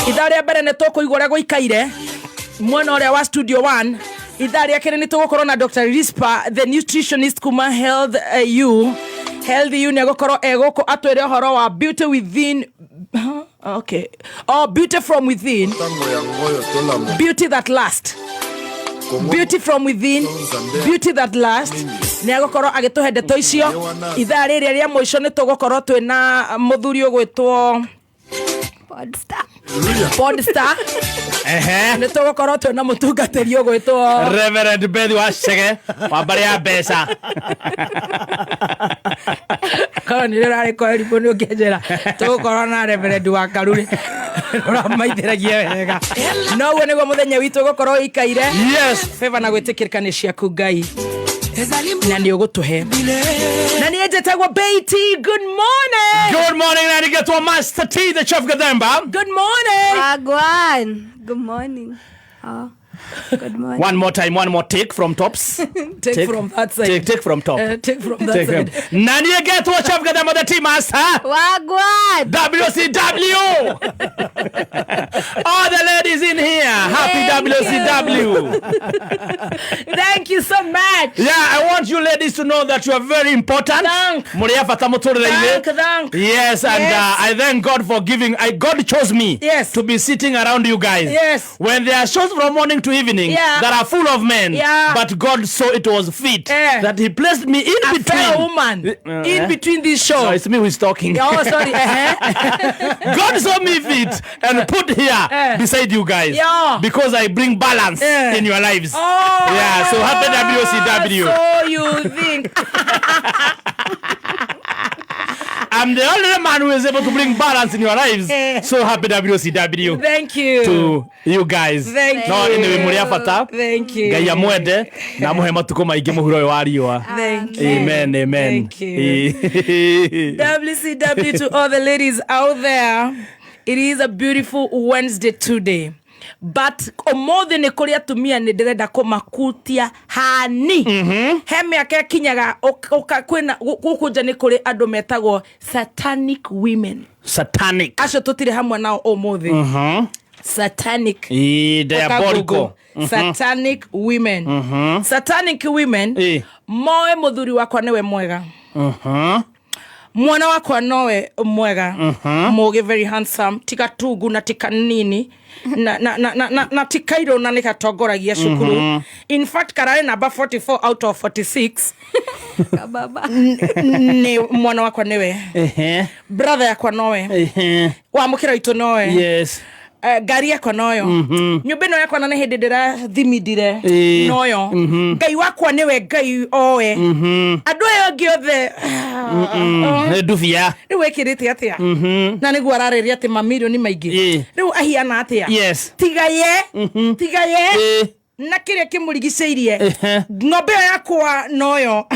Ithaa rĩa mbere nĩ tũkũigua ũrĩa gũikaire mwena ũrĩa wa Studio 1. Ithaa rĩa kerĩ nĩ tũgũkorwo na Dr. Rispa, the nutritionist kuma Health U nĩ agũkorwo egũkũ atwĩre ũhoro wa beauty within. Okay. Oh, beauty from within. Beauty that lasts. Beauty from within, beauty that lasts. Nĩ agũkorwo agĩtũhe ndeto icio. Ithaa rĩrĩa rĩa mũico nĩ tũgũkorwo twĩna mũthuri ũgwĩtwo Podstar. Nĩ tũgũkorwo twĩna mũtungatĩri ũgwĩtwo Reverend Beth Wachege wa mbarĩ ya mbeca. Kana nĩ rĩrarĩ kwa ripo nĩ ũngĩenjera tũgũkorwo na Reverend wa Karuri ũramaithĩragia wega. Noguo nĩguo mũthenya witũ ũgũkorwo ikaire. Yes. Favor na gwĩtĩkĩrĩka nĩ ciaku Ngai na nĩ ũgũtũhe. Na niĩ njĩtagwo Betty. Good morning. Good morning, na nĩgetwo Master T, the Chef Gademba. Good morning. Agwan. Good morning. Oh, good morning. One more time, one more take from tops. Take from that side. Take from top. Take from that side. Na nĩgetwo Chef Gademba, the Tea Master. Wagwan. WCW. All the ladies in here, happy WCW. Thank you so much. Yeah, I want you ladies to know that you are very important. Thank. Thank. Yes, and Yes. I thank God for giving. God chose me Yes. to be sitting around you guys. Yes. When there are shows from morning to evening Yeah. that are full of men, Yeah. but God saw it was fit Yeah. that He placed me in A between. fair woman in between these shows. No, it's me who is talking. Oh, sorry. God saw me fit and put here beside you guys, Yeah. because I bring balance in your lives. Oh, Yeah, so happy WCW. So you think? I'm the only man who is able to bring balance in your lives. So happy WCW. Thank you. To you guys. Thank No, you. anyway, muri afata. Thank you. Ngai amwende na muhe matuko maingi muhuro wa riwa. Thank you. Amen, amen. Thank you. WCW to all the ladies out there. It is a beautiful Wednesday today. But omothe nĩ kũrĩ atumia nĩ ndĩrenda kũmakutia hani. He mĩaka kinyaga kwĩna gũkũ nja nĩ kũrĩ andũ metagwo satanic women. Satanic. Acio tũtirĩ hamwe nao omothe. Satanic. Diabolical. Satanic women. Satanic women. Moe mũthuri wakwa nĩwe mwega. Mwana wakwa nowe mwega. Mũgĩ very handsome. Tika tungu na tika nini. Na tikairo na nikatongoragia cukuru. In fact karare number 44 out of 46. Baba. Ni mwana wakwa niwe. Brother yakwa nowe. Wa mukira itu nowe. Yes. Gari yakwa noyo. Nyumba ĩno yakwa na nĩ hĩndĩ ndĩrathimindire noyo. Ngai wakwa niwe Ngai owe. Andũ aya angĩ othe Nduvia. rĩu ekĩrĩte atĩa na nĩguo ararĩria atĩ mamirioni maingĩ rĩu ahiana atĩa. Yes. Tigaye na kĩrĩa kĩmũrigicĩirie ng'ombe ĩyo yakwa noyo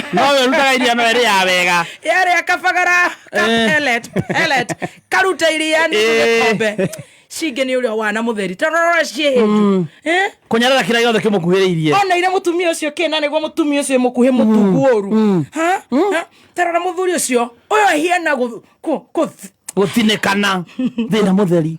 rutaga iria no ĩrĩ ya wega yarĩ akabagara pellet karuta iria nĩ gĩkombe cinge nĩ ũrĩa wana mũtheri tarora ciĩhĩnju kũnyarara kĩrĩa gĩothe kĩmũkuhĩrĩirie ona ire mũtumia ũcio kĩna nĩguo mũtumia ũcio mũkuhĩ mũtungu ũru tarora mũthuri ũcio ũyũ ahiana gũthinĩkana thĩna mũtheri.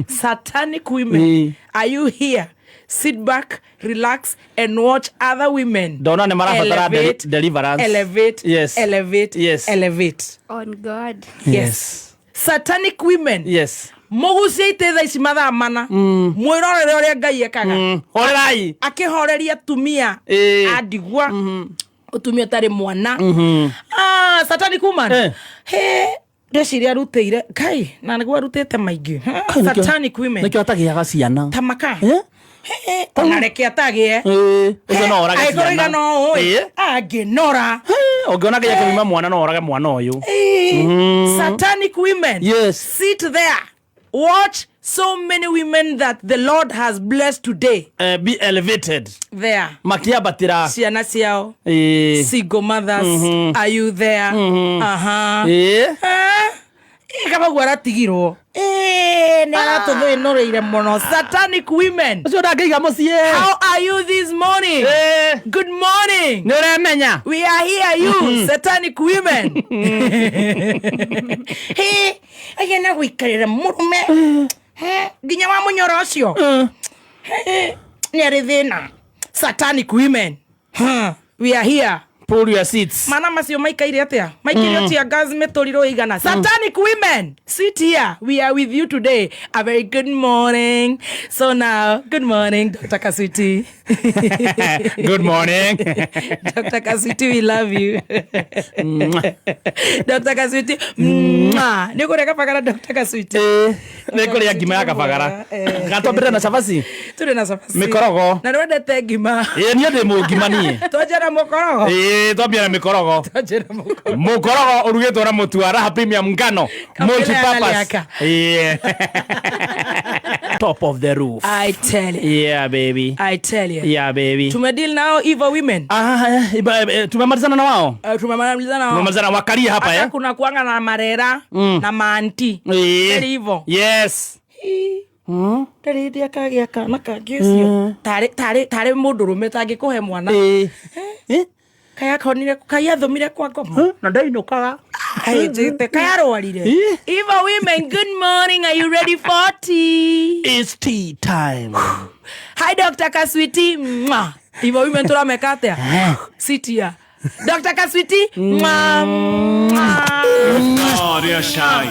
Satanic women. Are you here? Sit back, relax, and watch other women. Ndona nĩ marabatara deliverance. Elevate. Yes. Elevate. Yes. Elevate. On God. Yes. Satanic women. Yes. Mũgucie ithe ici mathaa mana. Mwĩrorere ũrĩa Ngai ekaga. Horerai. Akĩhoreria tumia. Adigwa. Utumia tari mwana. Satanic woman. He ndeciria arutĩire Ngai na nĩguo arutĩte maingĩ. Satanic women. Nĩkĩo atagĩaga ciana. Tamaka. Ona reke atagĩe. Ũcio no orage ciana. Aigũriga no ũĩ. Angĩnora. Ũngĩona kĩrĩa kĩuma mwana no orage mwana ũyũ. Satanic women. Yes. Sit there. Watch so many women that the Lord has blessed today. Be elevated. There. Makiambatĩra. Ciana ciao. Single mothers. Are you there? Kama gwaratigirwo. Nĩ aratũthĩnoreire mũno. Satanic women. Ũcio ndangĩiga mũciĩ. How are you this morning? Good morning. Nĩ ũremenya. We are here, you satanic women. Hey, agena gũikarĩra mũrume. Ginya wa munyoro cio. Nere thina. Satanic women. We are here. Pull your seats. Mana macio maikaire atia. Maikaire atia gas metoriro igana. Satanic women. Sit here. We are with you today. A very good morning. So now, good morning, Dr. Kaswiti. Good morning. Dr. Kaswiti, we love you. Dr. Kaswiti. Niko reka pagara Dr. Kaswiti. Niko ria ngima ya kabagara. Gatobere na safasi. Tule na safasi. Mikorogo. Na rwende te ngima. Niye ndi mugima nie. Twajera mukorogo. Twambia na mikorogo. Twajera mukorogo. Mukorogo urugetwo na mutu wa Raha Premium ngano. Multi purpose. Top of the roof. I tell you. Yeah, baby. I tell you. Yeah, baby. Tumedeal nao evil women. Tumemalizana na wao. Tumemalizana nao. Tumemalizana wakalia hapa Hata kuna kuanga na marera na maanti. Tell evil. Yes. Tari dia kagia kana kagisio. Tare mundurume tangikuhe mwana. Kaya konire kaya thomire kwa ngoma. Na ndainukaga. Jite kaya rwarire. Evil women, good morning. Are you ready for tea? It's tea time. Hi Dr. Kaswiti. Evil women turameka atia. Sit here. Dr. Kaswiti. Oh, they're shy.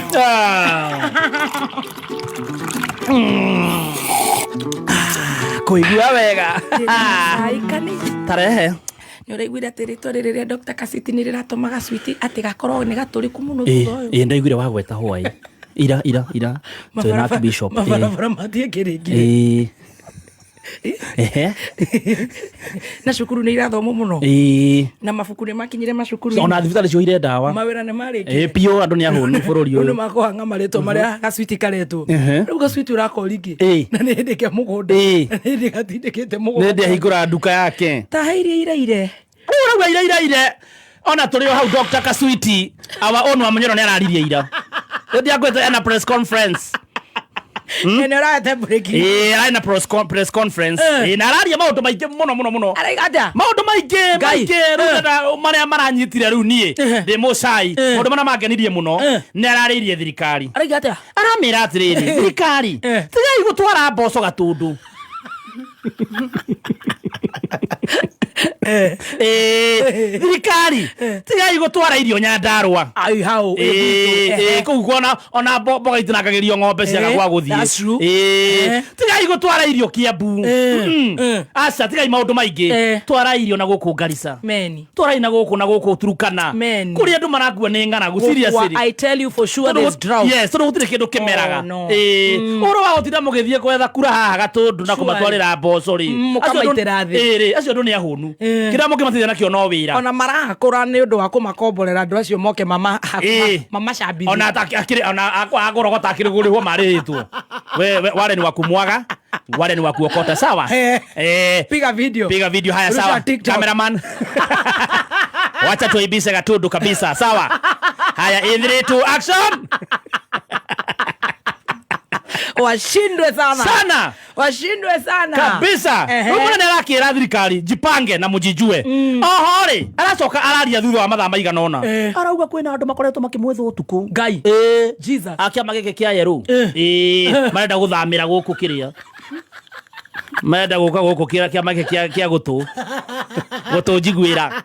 Kuigua wega. Tarehe. Nĩũraiguire atĩ rĩtwa rĩrĩ rĩa Dr. Kaswiti nĩ rĩratũmaga Switi atĩ gakorwo nĩ gatũrĩku mũno thutha ũyũ. Ndaiguire wagweta hwaĩ. Ira. Tuna Bishop. Mabarabara mathiĩ kĩrĩngĩ. Na cukuru nĩ irathomwo mũno. Na mabuku nĩ makinyire macukuru. Ona thibitarĩ ciohire ndawa. Mawĩra nĩ marĩkire. Pio andũ nĩ ahũnu bũrũri ũyũ. Andũ makohanga marĩtwa marĩa Kaswiti karetwo. Rĩu Kaswiti ũrakoriki. Na nĩ hĩndĩ kĩa mũgũnda. Na nĩ hĩndĩ gatindĩkĩte mũgũnda. Nĩ hĩndĩ ahingũra nduka yake. Tahairie iraire. Urauga iraire. Ona tũrĩ o hau Dr. Kaswiti. Our own wa Munyoro nĩ araririe ira. Ndio agwete ana press conference. Nĩ ũrate breaking. Ana press conference. Na araria maũndũ maingĩ mũno. Araigata. Maũndũ maingĩ marĩa maranyitire rĩu niĩ ndĩ mũcai. Maũndũ marĩa mangenirie mũno nĩ ararĩirie thirikari. Araigata. Aramĩra atĩrĩrĩ thirikari tigai gũtwara mboco Gatundu. Thirikari tigai gũtwara irio Nyandarua. Ai hau. Kũu ona mboga itinangagĩrio ng'ombe ciaga gwa gũthiĩ. Tigai gũtwara irio Kiambu. Aca tigai maũndũ maingĩ. Twara irio na gũkũ Garissa. Twara na gũkũ Turkana. Kũrĩa andũ marakua nĩ ng'aragu seriously. I tell you for sure there's drought. Yes, tondũ gũtirĩ kĩndũ kĩmeraga. Ũhoro wa gũtinda mũgĩthiĩ gwetha kura haha Gatundu na kũmatwarĩra mboco rĩ. Acio andũ nĩ ahũnu. Kĩrĩa mũkĩmatithia nakĩo no wĩra. Ona marakũra nĩ ũndũ wa kũmakomborera andũ acio moke mama cambithia. Ona agorogota akĩrĩgũrĩrwo marĩhĩtwo. Wale ni wakumwaga, wale ni wakuokota, sawa? Piga video haya, sawa? Cameraman. Wacha tuibise Gatundu kabisa, sawa? Haya, in 3, 2, action! Washindwe sana kabisa. Rumuna nĩarakĩra thirikari jipange na mujijue. Oho rĩ aracoka araria thutha wa mathaa maigana ona. Arauga kwĩna andũ makoretwo makĩmwetha ũtukũ. Ngai. Jesus. Akĩama gĩkĩ kĩa yerũ. Marenda gũthamĩra gũkũ kĩrĩa. Marenda gũka gũkũ kĩama gĩkĩ kĩa gũtũ njiguĩra.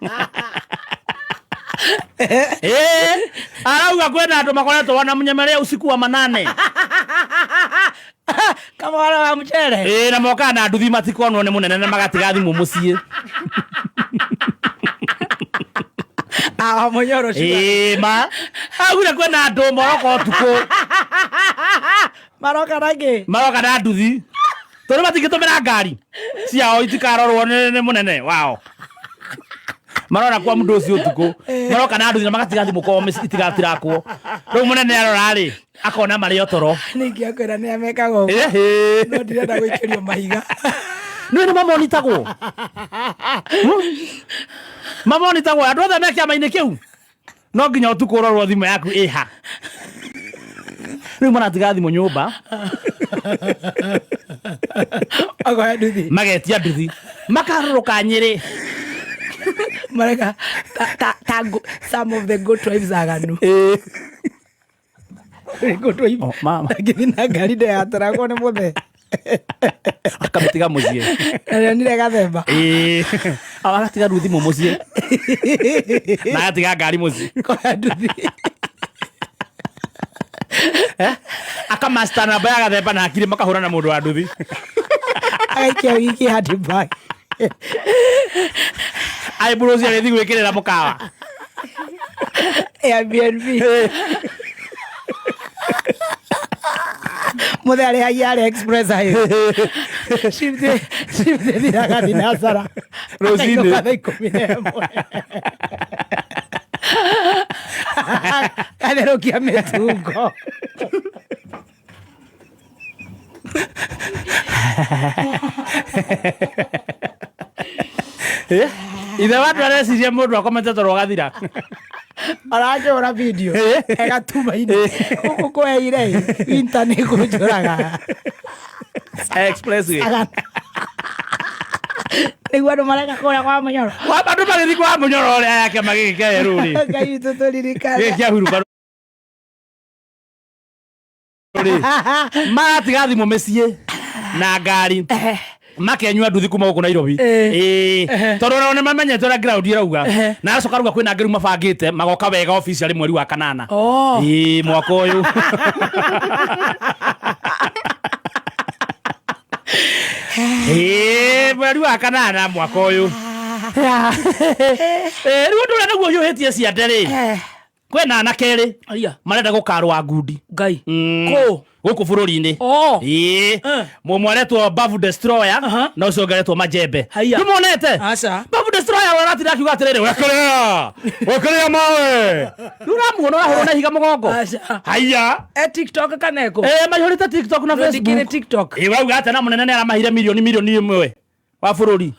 Arauga kwĩna andũ makoretwo wanamũnyemerea usiku wa manane. Kama wala wa mchere. Na moka na nduthi matikonwo nĩ mũnene na magatiga thimũ mũciĩ. Munyoro ciga. Agure kwĩna andũ moroko ũtukũ. Maroka na nduthi. Tondũ matingĩtũmĩra ngari ciao itikarorwo nĩ mũnene wao. Marora kwa mũndũ ũcio ũtukũ. Maroka na nduthi na magatiga thimũ kwao itigatirakuo. Rĩu mũnene arora rĩ akona marĩ otoro. Ningĩ akwĩra nĩ amekaga ũguo. No ndirenda gũikĩrio mahiga. Nĩ mamonitagwo. Mamonitagwo andũ othe me kĩama-inĩ kĩu. No nginya ũtukũ ũrorwo thimũ yaku ĩha. Rĩu maratiga thimũ nyũmba. Agoya nduthi. Magetia nduthi. Makarũrũka Nyĩrĩ. Mareka some of the good tribes aganu. Riko twa mama ngithina ngari nde yataragwo nĩ mũthee akamĩtiga mũciĩ nire gathemba agatiga nduthi mũciĩ na agatiga ngari mũciĩ koya nduthi akamasta namba ya gathemba na akiri makahũra na mũndũ wa nduthi agaikia wiki handbag Aiburozi agĩthiĩ gwĩkĩrĩra mũkawa Airbnb mũthee arĩhagia AliExpress shifte thiraga thinasara rũcinĩ thaa 11 atherũkia mĩtungo ithe watu areciria mũndũ akomete toro gathira arajora video egatuma-inĩ ũkũeire intanĩ kũnjũraga expressway nĩguo andũ mareka kũrĩa kwa Mũnyoro andũ magĩthiĩ kwa Mũnyoro ũrĩa yake magĩgĩkea rũrĩ Ngai witũ tũririkane gĩkĩa huruba magatiga thimũ mĩciĩ na ngari makenyua nduthi kuma gũkũ Nairobi tondũ nĩ mamenyete ũrĩa ground ĩrauga na aracoka ruga kwĩna ngĩru mabangĩte magoka wega officially mweri wa kanana mwaka ũyũ mweri wa kanana mwaka ũyũ rĩu ũndũ ũrĩa naguo hiũhĩtie ciande rĩ kwĩna anake erĩ marenda gũkarwa ngundi Ngai gũkũ bũrũri-inĩ mũmwe aretwo Bavu Destroyer na ũcio ũngĩ aretwo Majembe nĩmuonete Bavu Destroyer ũratinda akiuga atĩrĩrĩ wekerea mawe rĩu ũramuona ũrahũrwo na higa mũgongo haiya TikTok kaneko maihũrĩte TikTok na Facebook ũrauga atĩ na mũnene nĩ aramahire milioni ĩmwe wa bũrũri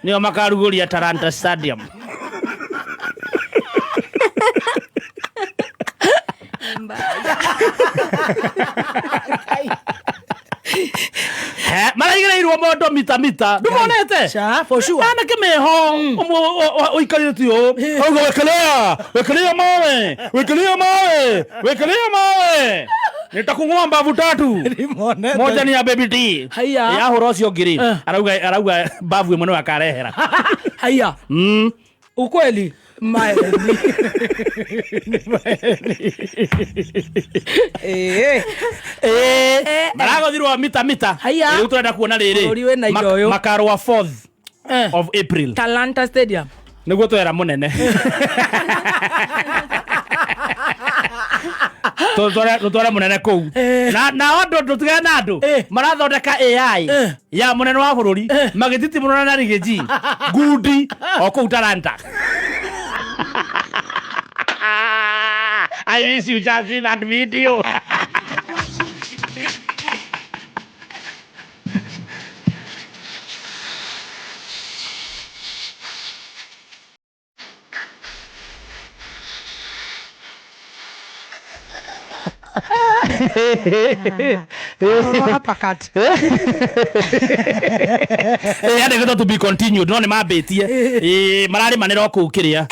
nĩo makarugũria Talanta Stadium maraigereirwo mũndũ mita ndũmonete anake meho ũikarire tuyo auga wekelea mawe nitakung'oa mbavu tatu moja ni ya baby T ya horo cio ngiri arauga mbavu ĩmwe nĩ akarehera haya ukweli maeni maragothirwo mita rĩu tũrenda kuona rĩrĩ makarwa 4th of April Talanta Stadium nĩguo twera mũnene tũtware mũnene kũu na andũ tũtigane na andũ marathondeka AI ya mũnene wa bũrũri magĩtitimũrana na Riggy ngundi o kũu Talanta I wish you just see that video. Yade to be continued no ni mambĩtie mararĩ manero kũu kĩrĩa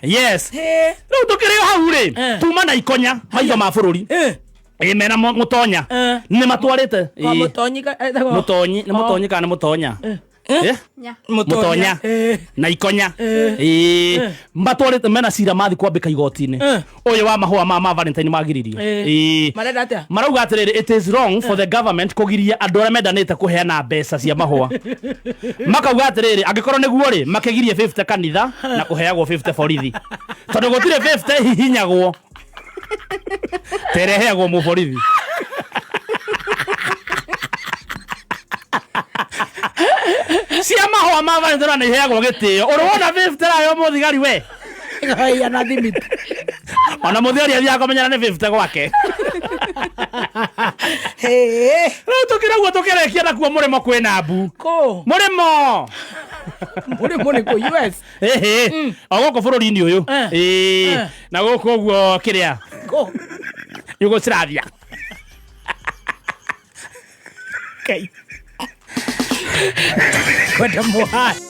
yes rĩu tũkĩrĩ hau rĩ tuma na ikonya maitho ma bũrũri mena mũtonya nĩ matwarĩte mũtonyi kana mũtonya mutonya na ikonya mbatwarite mena cira mathi kwambika igoti-inĩ uyu wa mahua ma Valentine magiririe marauga atiriri it is wrong for the government kugiria andu arĩa mendanĩte kuheana mbeca cia mahua makauga atiriri angikorwo nĩguo ri makegirie 50 kanitha na kuheagwo 50 borithi tondu gutire 50 hihinyagwo tereheagwo mu borithi cia mahua ma Valentine nĩ heagwo gĩtĩo ũrona 50 rayo mũthigari we ya na limit ona mũthigari athiaga kũmenyana nĩ 50 gwake rĩu tũkĩrauga tũkĩrekia nakuo mũrĩmo kwĩna mbu mũrĩmo nĩ kũ US o gũkũ bũrũri-inĩ ũyũ na gũkũ ũguo kĩrĩa Yugoslavia kwenda mũhari